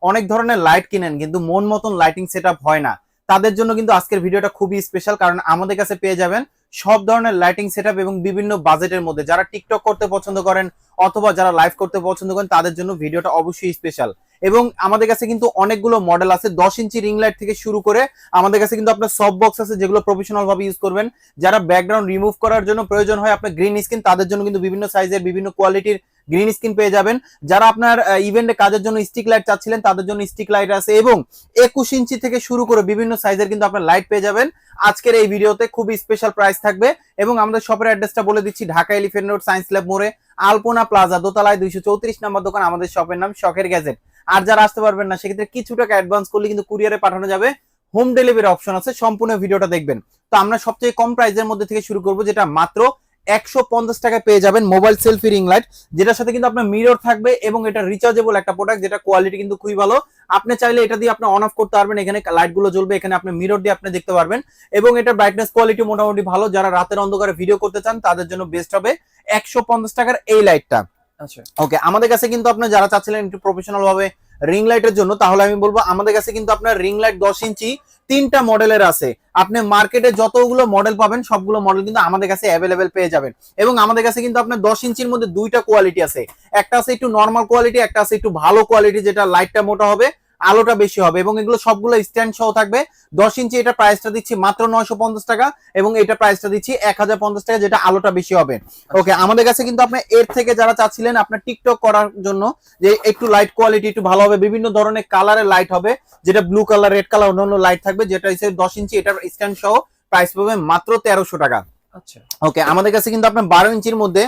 অনেক ধরনের লাইট কিনেন কিন্তু মন মতন লাইটিং সেটআপ হয় না, তাদের জন্য কিন্তু আজকের ভিডিওটা খুবই স্পেশাল। কারণ আমাদের কাছে পেয়ে যাবেন সব ধরনের লাইটিং সেটআপ এবং বিভিন্ন বাজেটের মধ্যে। যারা টিকটক করতে পছন্দ করেন অথবা যারা লাইভ করতে পছন্দ করেন তাদের জন্য ভিডিওটা অবশ্যই স্পেশাল। এবং আমাদের কাছে কিন্তু অনেকগুলো মডেল আছে, 10 ইঞ্চি রিং লাইট থেকে শুরু করে আমাদের কাছে কিন্তু আপনার সব বক্স আছে যেগুলো প্রফেশনাল ভাবে ইউজ করবেন। যারা ব্যাকগ্রাউন্ড রিমুভ করার জন্য প্রয়োজন হয় আপনার গ্রিন স্ক্রিন, তাদের জন্য কিন্তু বিভিন্ন সাইজের বিভিন্ন কোয়ালিটির গ্রিন স্ক্রিন পেয়ে যাবেন। যারা আপনার ইভেন্টে কাজের জন্য স্টিক লাইট চাচ্ছিলেন তাদের জন্য স্টিক লাইট আছে, এবং 21 ইঞ্চি থেকে শুরু করে বিভিন্ন সাইজের কিন্তু আপনার লাইট পেয়ে যাবেন। আজকের এই ভিডিওতে খুবই স্পেশাল প্রাইস থাকবে। এবং আমাদের শপের অ্যাড্রেসটা বলে দিচ্ছি, Dhaka elephant road science lab মোড়ে আলপনা প্লাজা দোতলায় 234 নম্বর দোকান। আমাদের শপের নাম শখের গ্যাজেট। আর যারা আসতে পারবেন না সেক্ষেত্রে কিছু টাকা অ্যাডভান্স করলে কিন্তু কুরিয়ারে পাঠানো যাবে, হোম ডেলিভারি অপশন আছে। সম্পূর্ণ ভিডিওটা দেখবেন। তো আমরা সবচেয়ে কম প্রাইসের মধ্যে থেকে শুরু করব, যেটা মাত্র 150 টাকায় পেয়ে যাবেন মোবাইল সেলফি রিং লাইট, যেটার সাথে কিন্তু আপনার মিরর থাকবে এবং এটা রিচার্জেবল একটা প্রোডাক্ট, যেটা কোয়ালিটি কিন্তু খুবই ভালো। আপনি চাইলে এটা দিয়ে আপনি অন অফ করতে পারবেন, এখানে লাইট গুলো জ্বলবে, এখানে আপনি মিরর দিয়ে আপনি দেখতে পারবেন। এবং এটা ব্রাইটনেস কোয়ালিটি মোটামুটি ভালো। যারা রাতের অন্ধকারে ভিডিও করতে চান তাদের জন্য বেস্ট হবে 150 টাকার এই লাইটটা। আচ্ছা ওকে, আমাদের কাছে কিন্তু আপনার যারা চাচ্ছিলেন একটু প্রফেশনাল ভাবে রিং লাইটের জন্য, তাহলে আমি বলবো আমাদের কাছে কিন্তু আপনার রিং লাইট 10 ইঞ্চি 3টা মডেলের আছে। আপনি মার্কেটে যতগুলো মডেল পাবেন সবগুলো মডেল কিন্তু আমাদের কাছে অ্যাভেলেবেল পেয়ে যাবেন। এবং আমাদের কাছে কিন্তু আপনার 10 ইঞ্চির মধ্যে দুইটা কোয়ালিটি আছে, একটা আছে একটু নর্মাল কোয়ালিটি, একটা আছে একটু ভালো কোয়ালিটি, যেটা লাইটটা মোটা হবে আলোটা বেশি হবে। এবং এগুলো সবগুলো স্ট্যান্ড সহ থাকবে। 10 ইঞ্চি এটা প্রাইসটা দিচ্ছি মাত্র 950 টাকা, এবং এটা প্রাইসটা দিচ্ছি 1050 টাকা, যেটা আলোটা বেশি হবে। ওকে, আমাদের কাছে কিন্তু আপনি এর থেকে যারা চাচ্ছিলেন আপনার টিকটক করার জন্য যে একটু লাইট কোয়ালিটি একটু ভালো হবে, বিভিন্ন ধরনের কালারের লাইট হবে, যেটা ব্লু কালার, রেড কালার, অন্যান্য লাইট থাকবে, যেটা হিসেবে 10 ইঞ্চি এটার স্ট্যান্ড সহ প্রাইস পাবে মাত্র 1300 টাকা। আচ্ছা ওকে, আমাদের কাছে কিন্তু আপনার 12 ইঞ্চির মধ্যে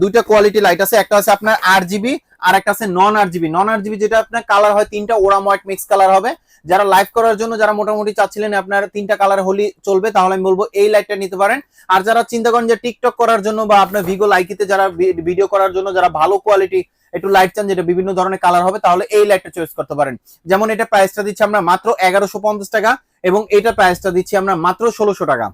দুইটা কোয়ালিটি লাইট আছে, একটা আছে আপনার RGB আর একটা আছে নন RGB। নন RGB যেটা আপনার কালার হয় তিনটা, ওরাম হোয়াইট মিক্স কালার হবে। যারা লাইভ করার জন্য যারা মোটামুটি চাচ্ছিলেন আপনার তিনটা কালার হলি চলবে, তাহলে আমি বলবো এই লাইটটা নিতে পারেন। আর যারা চিন্তা করেন যে টিকটক করার জন্য বা আপনার ভিগো লাইকিতে যারা ভিডিও করার জন্য যারা ভালো কোয়ালিটি একটু লাইট চান যেটা বিভিন্ন ধরনের কালার হবে, তাহলে এই লাইটটা চয়েস করতে পারেন। যেমন এটা প্রাইসটা দিচ্ছি আমরা মাত্র 1150 টাকা, এবং এটা প্রাইসটা দিচ্ছি আমরা মাত্র 1600 টাকা।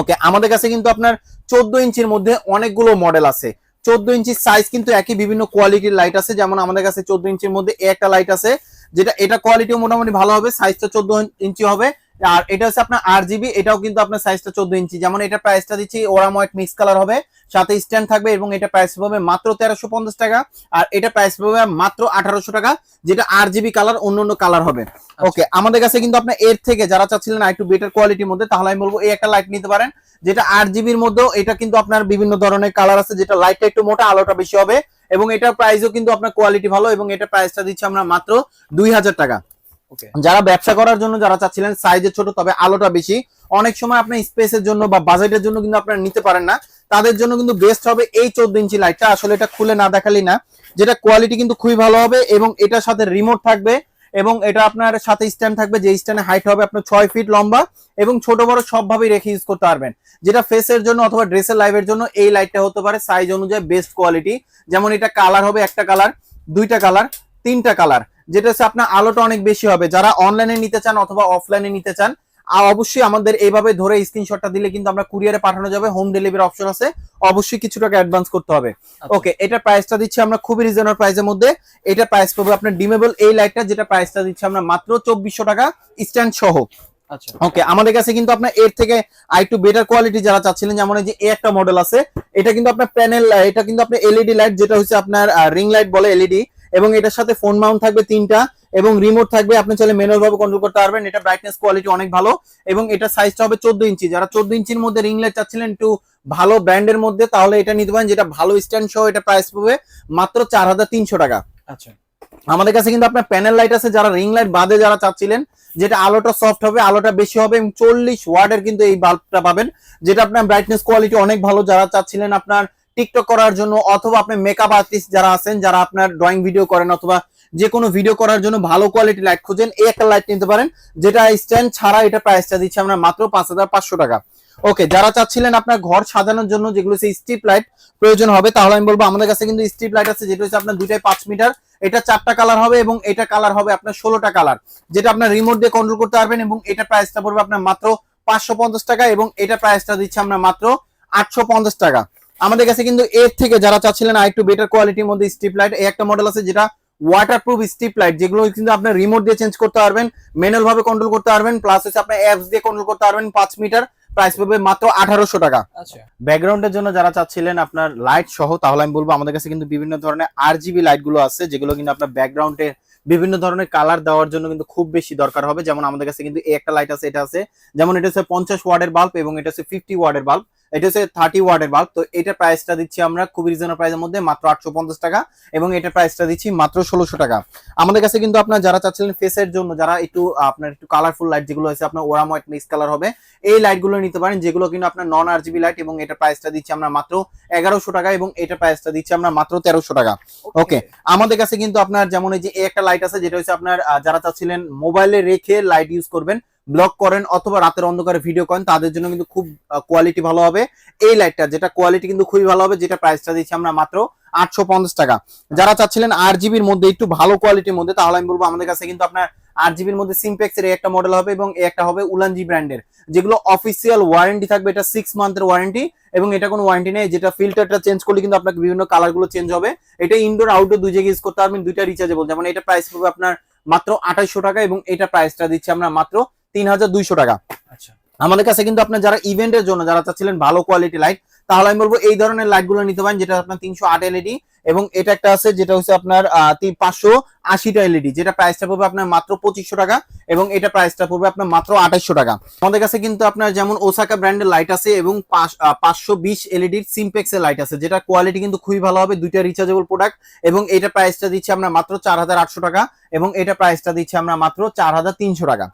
ওকে, আমাদের কাছে কিন্তু আপনার 14 ইঞ্চির মধ্যে অনেকগুলো মডেল আছে। 14 ইঞ্চির সাইজ কিন্তু একই, বিভিন্ন কোয়ালিটির লাইট আছে। যেমন আমাদের কাছে 14 ইঞ্চির মধ্যে একটা লাইট আছে, যেটা এটা কোয়ালিটিও মোটামুটি ভালো হবে, সাইজটা 14 ইঞ্চি হবে। আর এটা হচ্ছে আপনার RGB, এটাও কিন্তু আপনার সাইজটা 14 ইঞ্চি। যেমন এটা প্রাইসটা দিচ্ছি ওরাম হোয়াইট মিক্স কালার হবে, সাথে স্ট্যান্ড থাকবে, এবং এটা প্রাইস পাবে মাত্র 1350 টাকা। আর এটা প্রাইস পাবে মাত্র 1800 টাকা, যেটা RGB কালার, অন্য কালার হবে। ওকে, আমাদের কাছে কিন্তু আপনার এর থেকে যারা চাচ্ছিলেন একটু বেটার কোয়ালিটির মধ্যে, তাহলে আমি বলবো এই একটা লাইট নিতে পারেন, যেটা RGBর মধ্যেও এটা কিন্তু আপনার বিভিন্ন ধরনের কালার আছে, যেটা লাইটটা একটু মোটা আলোটা বেশি হবে, এবং এটার প্রাইসও কিন্তু আপনার কোয়ালিটি ভালো, এবং এটা প্রাইসটা দিচ্ছি আমরা মাত্র 2000 টাকা। যারা ব্যবসা করার জন্য যারা চাচ্ছিলেন সাইজে ছোট তবে আলোটা বেশি, অনেক সময় আপনার স্পেসের জন্য বা বাজেটের জন্য কিন্তু আপনারা নিতে পারেন না, তাদের জন্য কিন্তু বেস্ট হবে এই 14 ইঞ্চি লাইটটা। আসলে এটা খুলে না দেখালি না, যেটা কোয়ালিটি কিন্তু খুবই ভালো হবে, এবং এটার সাথে রিমোট থাকবে, এবং এটা আপনার সাথে স্ট্যান্ড থাকবে, যে স্ট্যান্ডের হাইট হবে আপনার 6 ফিট লম্বা, এবং ছোট বড় সবভাবেই রেখে ইউজ করতে পারবেন। যেটা ফেসের জন্য অথবা ড্রেসের লাইভের জন্য এই লাইটটা হতে পারে সাইজ অনুযায়ী বেস্ট কোয়ালিটি। যেমন এটা কালার হবে একটা কালার, দুইটা কালার, তিনটা কালার, যেটা হচ্ছে আপনার আলোটা অনেক বেশি হবে। যারা অনলাইনে নিতে চান অথবা অফলাইনে নিতে চান, আর অবশ্যই আমাদের এইভাবে ধরে স্ক্রিনশটটা দিলে কিন্তু আমরা কুরিয়ারে পাঠানো যাবে, হোম ডেলিভারি অপশন আছে, অবশ্যই কিছু টাকা অ্যাডভান্স করতে হবে। ওকে, এটা প্রাইসটা দিচ্ছি আমরা খুবই রিজনেবল প্রাইসের মধ্যে। এটা প্রাইস পাবে আপনার ডিমেবল এই লাইটটা, যেটা প্রাইসটা দিচ্ছি আমরা মাত্র 2400 টাকা স্ট্যান্ড সহ। আচ্ছা ওকে, আমাদের কাছে কিন্তু আপনার এর থেকে আরেকটু বেটার কোয়ালিটি যারা চাচ্ছিলেন, যেমন এই যে একটা মডেল আছে, এটা কিন্তু আপনার প্যানেল, এটা কিন্তু আপনার এলইডি লাইট, যেটা হচ্ছে আপনার রিং লাইট বলে এলইডি, এবং এটার সাথে ফোন মাউন্ট থাকবে তিনটা, এবং রিমোট থাকবে, আপনি চাইলে ম্যানুয়াল ভাবে কন্ট্রোল করতে পারবেন। এটা ব্রাইটনেস কোয়ালিটি অনেক ভালো, এবং এটা সাইজটা হবে 14 ইঞ্চি। যারা 14 ইঞ্চির মধ্যে রিং লাইট চাচ্ছিলেন একটু ভালো ব্র্যান্ডের মধ্যে, তাহলে এটা নিতে পারেন, যেটা ভালো স্ট্যান্ড সহ। এটা প্রাইস পাবে মাত্র 4300 টাকা। আচ্ছা, আমাদের কাছে কিন্তু আপনার প্যানেল লাইট আছে, যারা রিং লাইট বাদে যারা চাচ্ছিলেন যেটা আলোটা সফট হবে, আলোটা বেশি হবে, এবং 40 ওয়াটের কিন্তু এই বাল্বটা পাবেন, যেটা আপনার ব্রাইটনেস কোয়ালিটি অনেক ভালো। যারা চাচ্ছিলেন আপনার টিকটক করার জন্য, অথবা আপনি মেকআপ আর্টিস্ট যারা আছেন, যারা আপনার ড্রয়িং ভিডিও করেন, অথবা যে কোনো ভিডিও করার জন্য ভালো কোয়ালিটি লাইট খুঁজেন, এই একটা লাইট নিতে পারেন, যেটা স্ট্যান্ড ছাড়া। এটা প্রাইসটা দিচ্ছি আমরা মাত্র 5500 টাকা। ওকে, যারা চাচ্ছিলেন আপনার ঘর সাজানোর জন্য যেগুলো স্ট্রিপ লাইট প্রয়োজন হবে, তাহলে আমি বলবো আমাদের কাছে কিন্তু স্ট্রিপ লাইট আছে, যেটা হচ্ছে আপনার দুইটাই 5 মিটার, এটা 4টা কালার হবে, এবং এটা কালার হবে আপনার 16টা কালার, যেটা আপনার রিমোট দিয়ে কন্ট্রোল করতে পারবেন। এবং এটা প্রাইসটা পড়বে আপনার মাত্র 550 টাকা, এবং এটা প্রাইসটা দিচ্ছি আমরা মাত্র 850 টাকা। আমাদের কাছে কিন্তু এর থেকে যারা চাচ্ছিলেন আরেকটু বেটার কোয়ালিটির মধ্যে স্ট্রিপ লাইট, এই একটা মডেল আছে, যেটা ওয়াটারপ্রুফ স্ট্রিপ লাইট, যেগুলো কিন্তু আপনি রিমোট দিয়ে চেঞ্জ করতে পারবেন, ম্যানুয়াল ভাবে কন্ট্রোল করতে পারবেন, প্লাস হচ্ছে আপনি অ্যাপস দিয়ে কন্ট্রোল করতে পারবেন। 5 মিটার, প্রাইস পড়বে মাত্র 1800 টাকা। আচ্ছা ব্যাকগ্রাউন্ডের জন্য যারা চাচ্ছিলেন আপনার লাইট সহ, তাহলে আমি বলবো আমাদের কাছে কিন্তু বিভিন্ন ধরনের আরজিবি লাইট গুলো আছে, যেগুলো কিন্তু আপনার ব্যাকগ্রাউন্ডে বিভিন্ন ধরনের কালার দেওয়ার জন্য কিন্তু খুব বেশি দরকার হবে। যেমন আমাদের কাছে কিন্তু এই একটা লাইট আছে, এটা আছে, যেমন এটা হচ্ছে 50 ওয়াটের বাল্ব এবং এটা হচ্ছে 50 ওয়াটের বাল্ব, এটা হচ্ছে 30 ওয়াটের বাল্ব। তো এটার প্রাইসটা দিচ্ছি আমরা খুব রিজনেবল প্রাইসের মধ্যে মাত্র 850 টাকা, এবং এটার প্রাইসটা দিচ্ছি মাত্র 1600 টাকা। আমাদের কাছে কিন্তু আপনার যারা চাচ্ছিলেন ফেসের জন্য, যারা একটু আপনার একটু কালারফুল লাইট যেগুলো আছে আপনার ওরাম হোয়াইট মিক্স কালার হবে, এই লাইট গুলো নিতে পারেন, যেগুলো কিন্তু আপনার নন আরজিবি লাইট, এবং এটার প্রাইসটা দিচ্ছি আমরা মাত্র 1100 টাকা, এবং এটার প্রাইসটা দিচ্ছি আমরা মাত্র 1300 টাকা। ওকে, আমাদের কাছে কিন্তু আপনার যেমন এই যে একটা লাইট আছে, যেটা হচ্ছে আপনার যারা চাচ্ছিলেন মোবাইলে রেখে লাইট ইউজ করবেন, ব্লক করেন অথবা রাতের অন্ধকারে ভিডিও করেন, তাদের জন্য কিন্তু খুব কোয়ালিটি ভালো হবে এই লাইটটা, যেটা কোয়ালিটি কিন্তু খুবই ভালো হবে, যেটা প্রাইসটা দিচ্ছি আমরা মাত্র 850 টাকা। যারা চাচ্ছিলেন আরজিবির মধ্যে একটু ভালো কোয়ালিটির মধ্যে, তাহলে আমি বলবো আমাদের কাছে কিন্তু আপনার আরজিবির মধ্যে সিমপেক্স এর একটা মডেল হবে, এবং একটা হবে উলানজি ব্র্যান্ডের, যেগুলো অফিসিয়াল ওয়ারেন্টি থাকবে, এটা 6 মান্থের ওয়ারেন্টি, এবং এটা কোনো ওয়ারেন্টি নেই, যেটা ফিল্টারটা চেঞ্জ করলে কিন্তু আপনাকে বিভিন্ন কালার গুলো চেঞ্জ হবে। এটা ইনডোর আউটডোর দুই জায়গায় ইউজ করতে পারবেন, দুইটা রিচার্জেবল। যেমন এটা প্রাইস পড়বে আপনার মাত্র 2800 টাকা, এবং এটা প্রাইসটা দিচ্ছি আমরা মাত্র 3200 টাকা। আচ্ছা আমাদের কাছে কিন্তু আপনার যারা ইভেন্টের জন্য যারা চাচ্ছিলেন ভালো কোয়ালিটি লাইট, তাহলে আমি বলবো এই ধরনের লাইট গুলো নিতে পারেন, যেটা আপনার 308 এলইডি, এবং এটা একটা আছে যেটা হচ্ছে আপনার 580টা এলইডি, যেটা প্রাইসটা পড়বে আপনার মাত্র 2500 টাকা, এবং এটা প্রাইসটা পড়বে আপনার মাত্র 2800 টাকা। আমাদের কাছে কিন্তু আপনার যেমন ওসাকা ব্র্যান্ডের লাইট আছে, এবং 520 এলইডির সিমপেক্স এর লাইট আছে, যেটা কোয়ালিটি কিন্তু খুবই ভালো হবে, দুইটা রিচার্জেবল প্রোডাক্ট, এবং এটা প্রাইসটা দিচ্ছি আমরা মাত্র 4800 টাকা, এবং এটা প্রাইসটা দিচ্ছি আমরা মাত্র 4300 টাকা।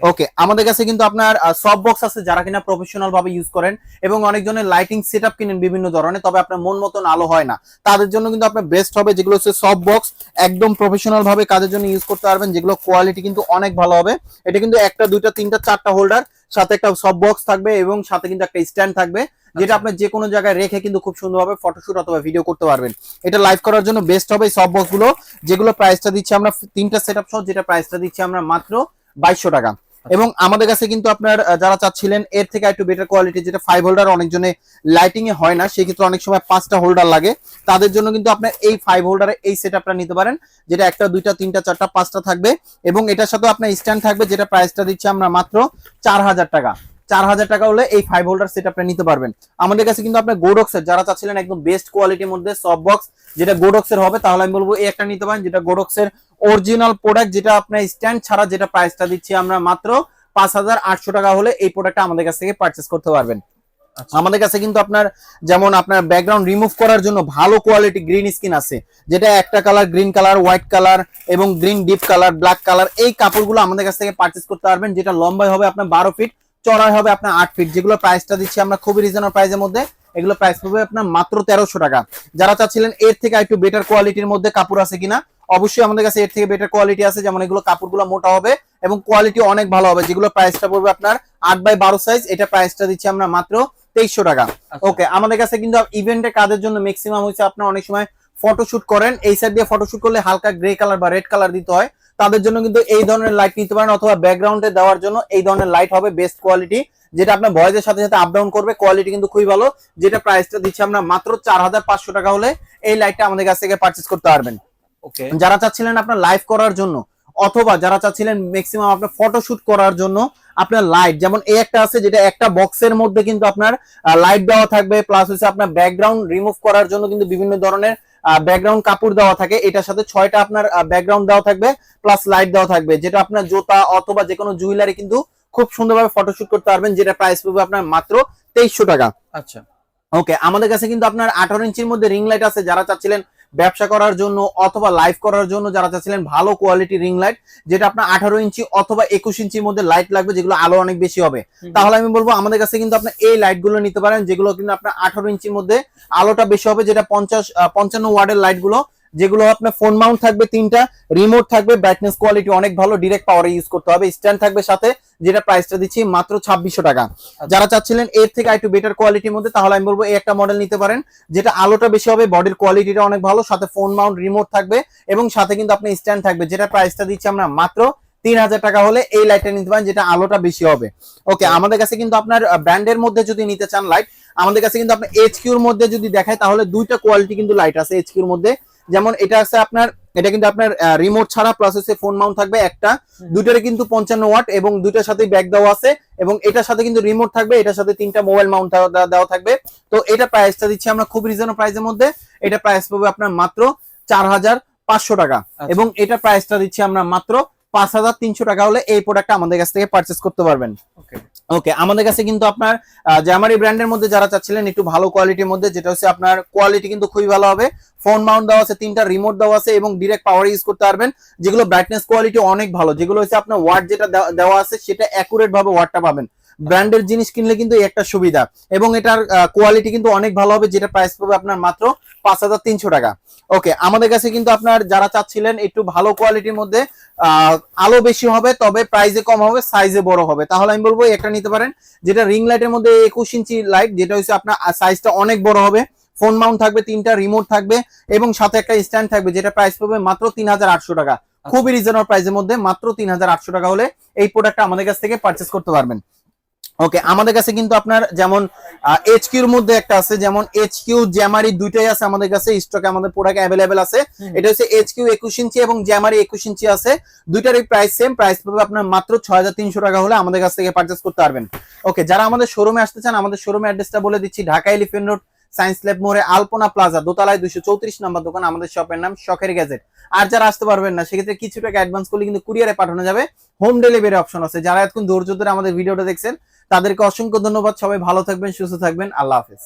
ওকে, আমাদের কাছে কিন্তু আপনার সফট বক্স আছে, যারা কিনা প্রফেশনাল ভাবে ইউজ করেন, এবং অনেকজনের লাইটিং সেটআপ কিনেন বিভিন্ন ধরনের, তবে আপনার মন মতন আলো হয় না, তাদের জন্য কিন্তু আপনার বেস্ট হবে যেগুলো হচ্ছে সফট বক্স, একদম প্রফেশনাল ভাবে কাজের জন্য ইউজ করতে পারবেন, যেগুলো কোয়ালিটি কিন্তু অনেক ভালো হবে। এটা কিন্তু একটা দুইটা তিনটা চারটা হোল্ডার, সাথে একটা সফট বক্স থাকবে, এবং সাথে কিন্তু একটা স্ট্যান্ড থাকবে, যেটা আপনার যে কোনো জায়গায় রেখে কিন্তু খুব সুন্দরভাবে ফটোশুট অথবা ভিডিও করতে পারবেন। এটা লাইভ করার জন্য বেস্ট হবে এই সফট বক্স গুলো, যেগুলো প্রাইসটা দিচ্ছি আমরা তিনটা সেটআপ সহ, যেটা প্রাইসটা দিচ্ছি আমরা মাত্র 2200 টাকা। এবং আমাদের কাছে কিন্তু আপনার যারা চাচ্ছিলেন এর থেকে একটু বেটার কোয়ালিটি, যেটা 5 হোল্ডার অনেকজনে লাইটিং এ হয় না, সেক্ষেত্রে অনেক সময় 5টা হোল্ডার লাগে, তাদের জন্য কিন্তু আপনার এই 5 হোল্ডারে এই সেটআপটা নিতে পারেন, যেটা একটা দুইটা তিনটা চারটা পাঁচটা থাকবে, এবং এটার সাথে আপনার স্ট্যান্ড থাকবে, যেটা প্রাইসটা দিচ্ছি আমরা মাত্র 4000 টাকা। 4000 টাকা হলে এই 5 হোল্ডার সেটআপটা নিতে পারবেন। আমাদের কাছে কিন্তু আপনার গোডক্সের যারা চাচ্ছিলেন একদম বেস্ট কোয়ালিটির মধ্যে সফট বক্স, যেটা গোডক্সের হবে, তাহলে আমি বলবো এই একটা নিতে পারেন, যেটা গোডক্সের অরিজিনাল প্রোডাক্ট, যেটা আপনার স্ট্যান্ড ছাড়া, যেটা প্রাইসটা দিচ্ছি আমরা মাত্র 5800 টাকা হলে এই প্রোডাক্টটা আমাদের কাছ থেকে পারচেজ করতে পারবেন। আমাদের কাছে কিন্তু আপনার যেমন আপনার ব্যাকগ্রাউন্ড রিমুভ করার জন্য ভালো কোয়ালিটি গ্রিন স্ক্রিন আছে, যেটা একটা colour green colour, white colour, এবং green deep colour, black colour, এই কাপড়গুলো আমাদের কাছ থেকে পারচেজ করতে পারবেন, যেটা লম্বায় হবে আপনার 12 ফিট, চড়াই হবে আপনার 8 ফিট, যেগুলো প্রাইসটা দিচ্ছি আমরা খুবই রিজনেবল প্রাইসের মধ্যে, এগুলো প্রাইস পড়বে আপনার মাত্র 1300 টাকা। যারা চাচ্ছিলেন এর থেকে একটু বেটার কোয়ালিটির মধ্যে কাপড় আছে কিনা, অবশ্যই আমাদের কাছে এর থেকে বেটার কোয়ালিটি আছে, যেমন এগুলো কাপড়গুলো মোটা হবে এবং কোয়ালিটি অনেক ভালো হবে, যেগুলো প্রাইসটা পড়বে আপনার 8x12 সাইজ, এটা প্রাইসটা দিচ্ছি আমরা মাত্র 2300 টাকা। ওকে, আমাদের কাছে কিন্তু ইভেন্টের কাজের জন্য ম্যাক্সিমাম হচ্ছে আপনার অনেক সময় ফটোশুট করেন, এই সাইড দিয়ে ফটোশুট করলে হালকা গ্রে কালার বা রেড কালার দিতে হয়, তাদের জন্য কিন্তু এই ধরনের লাইট নিতে পারেন, অথবা ব্যাকগ্রাউন্ডে দেওয়ার জন্য এই ধরনের লাইট হবে বেস্ট কোয়ালিটি, যেটা আপনার ভয়েসের সাথে সাথে আপ ডাউন করবে, কোয়ালিটি কিন্তু খুবই ভালো, যেটা প্রাইসটা দিচ্ছি আমরা মাত্র 4500 টাকা হলে এই লাইটটা আমাদের কাছ থেকে পারচেজ করতে পারবেন। ওকে, যারা চাচ্ছিলেন আপনার লাইভ করার জন্য, অথবা যারা চাচ্ছিলেন ম্যাক্সিমাম আপনার ফটোশুট করার জন্য আপনার লাইট, যেমন এই একটা আছে, যেটা একটা বক্সের মধ্যে কিন্তু আপনার লাইট দেওয়া থাকবে, প্লাস হচ্ছে আপনার ব্যাকগ্রাউন্ড রিমুভ করার জন্য কিন্তু বিভিন্ন ধরনের ব্যাকগ্রাউন্ড কাপড় দেওয়া থাকে, এটার সাথে 6টা আপনার ব্যাকগ্রাউন্ড দেওয়া থাকবে, প্লাস লাইট দেওয়া থাকবে, যেটা আপনার জুতা অথবা যে কোনো জুয়েলারি কিন্তু খুব সুন্দরভাবে ফটোশুট করতে পারবেন, যেটা প্রাইস পড়বে আপনার মাত্র 2300 টাকা। আচ্ছা, ওকে, আমাদের কাছে কিন্তু আপনার 18 ইঞ্চির মধ্যে রিং লাইট আছে, যারা চাচ্ছিলেন ব্যবসা করার জন্য অথবা লাইভ করার জন্য, যারা চাচ্ছিলেন ভালো কোয়ালিটি রিং লাইট, যেটা আপনার 18 ইঞ্চি অথবা 21 ইঞ্চির মধ্যে লাইট লাগবে, যেগুলো আলো অনেক বেশি হবে, তাহলে আমি বলবো আমাদের কাছে কিন্তু আপনার এই লাইট গুলো নিতে পারেন, যেগুলো কিন্তু আপনার 18 ইঞ্চির মধ্যে আলোটা বেশি হবে, যেটা 55 ওয়াটের লাইট গুলো, যেগুলো আপনার ফোন মাউন্ট থাকবে, 3টা রিমোট থাকবে, ব্রাইটনেস কোয়ালিটি অনেক ভালো, ডিরেক্ট পাওয়ারে ইউজ করতে হবে, স্ট্যান্ড থাকবে সাথে, যেটা প্রাইসটা দিচ্ছি মাত্র 2600 টাকা। যারা চাচ্ছিলেন এর থেকে একটু বেটার কোয়ালিটির মধ্যে, তাহলে আমি বলবো এই একটা মডেল নিতে পারেন, যেটা আলোটা বেশি হবে, বডির কোয়ালিটিটা অনেক ভালো, সাথে ফোন মাউন্ট রিমোট থাকবে, এবং সাথে কিন্তু আপনি স্ট্যান্ড থাকবে, যেটা প্রাইসটা দিচ্ছি আমরা মাত্র 3000 টাকা হলে এই লাইটটা নিতে পারেন, যেটা আলোটা বেশি হবে। ওকে, আমাদের কাছে কিন্তু আপনার ব্র্যান্ডের মধ্যে যদি নিতে চান লাইট, আমাদের কাছে কিন্তু আপনার এইচকিউর মধ্যে যদি দেখায়, তাহলে দুইটা কোয়ালিটি কিন্তু লাইট আছে এইচকিউর মধ্যে, যেমন এটা আছে আপনার, এটা কিন্তু আপনার রিমোট ছাড়া প্লাস হচ্ছে ফোন মাউন্ট থাকবে একটা, দুইটারে কিন্তু 55 ওয়াট এবং দুইটার সাথে ব্যাক দেওয়া আছে, এবং এটার সাথে কিন্তু রিমোট থাকবে, এটার সাথে 3টা মোবাইল মাউন্ট দেওয়া থাকবে। তো এটা প্রাইসটা দিচ্ছি আমরা খুব রিজনেবল প্রাইসের মধ্যে। এটা প্রাইস পাবে আপনার মাত্র 4500 টাকা, এবং এটা প্রাইসটা দিচ্ছি আমরা মাত্র 5300 টাকা হলে এই প্রোডাক্টটা আমাদের কাছ থেকে পারচেজ করতে পারবেন। ওকে, আমাদের কাছে কিন্তু আপনার জামারি ব্র্যান্ডের মধ্যে যারা চাচ্ছিলেন একটু ভালো কোয়ালিটির মধ্যে, যেটা হচ্ছে আপনার কোয়ালিটি কিন্তু খুবই ভালো হবে, ফোন মাউন্ট দেওয়া আছে, 3টা রিমোট দেওয়া আছে এবং ডিরেক্ট পাওয়ার ইউজ করতে পারবেন, যেগুলো ব্রাইটনেস কোয়ালিটি অনেক ভালো, যেগুলো হচ্ছে আপনার ওয়াট যেটা দেওয়া আছে সেটা অ্যাকুরেট ভাবে ওয়াটটা পাবেন। ব্র্যান্ডের জিনিস কিনলে কিন্তু এই একটা সুবিধা, এবং এটার কোয়ালিটি কিন্তু অনেক ভালো হবে, যেটা প্রাইস পাবে আপনার মাত্র 5300 টাকা। ওকে, আমাদের কাছে কিন্তু আপনার যারা চাচ্ছিলেন একটু ভালো কোয়ালিটির মধ্যে আলো বেশি হবে তবে প্রাইসে কম হবে, সাইজে বড় হবে, তাহলে আমি বলবো একটা নিতে পারেন, যেটা রিং লাইটের মধ্যে 21 ইঞ্চি লাইট, যেটা হচ্ছে আপনার সাইজটা অনেক বড় হবে, ফোন মাউন্ট থাকবে, 3টা রিমোট থাকবে এবং সাথে একটা স্ট্যান্ড থাকবে, যেটা প্রাইস পাবে মাত্র 3800 টাকা। খুবই রিজনেবল প্রাইসের মধ্যে মাত্র 3800 টাকা হলে এই প্রোডাক্টটা আমাদের কাছ থেকে পারচেজ করতে পারবেন। ওকে, আমাদের কাছে কিন্তু আপনার যেমন এইচকিউর মধ্যে একটা আছে, যেমন এইচকিউ জ্যামারি দুইটাই আছে আমাদের কাছে স্টকে, আমাদের প্রোডাক্ট অ্যাভেলেবেল আছে। এটা হচ্ছে এইচকিউ 21 ইঞ্চি এবং জ্যামারি 21 ইঞ্চি আছে, দুইটারই প্রাইস সেম, প্রাইস পাবে আপনার মাত্র 6300 টাকা হলে আমাদের কাছ থেকে পারচেজ করতে পারবেন। ওকে, যারা আমাদের শোরুমে আসতে চান, আমাদের শোরুমে অ্যাড্রেসটা বলে দিচ্ছি, Dhaka elephant road science lab মোড়ে আলপনা প্লাজা দোতলায় 234 নম্বর দোকান, আমাদের শপের নাম শখের গ্যাজেট। আর যারা আসতে পারবেন না সেক্ষেত্রে কিছু টাকা অ্যাডভান্স করলে কিন্তু কুরিয়ারে পাঠানো যাবে, হোম ডেলিভারি অপশন আছে। যারা এতক্ষণ ধৈর্য ধরে আমাদের ভিডিওটা দেখছেন তাদেরকে অসংখ্য ধন্যবাদ। সবাই ভালো থাকবেন, সুস্থ থাকবেন, আল্লাহ হাফেজ।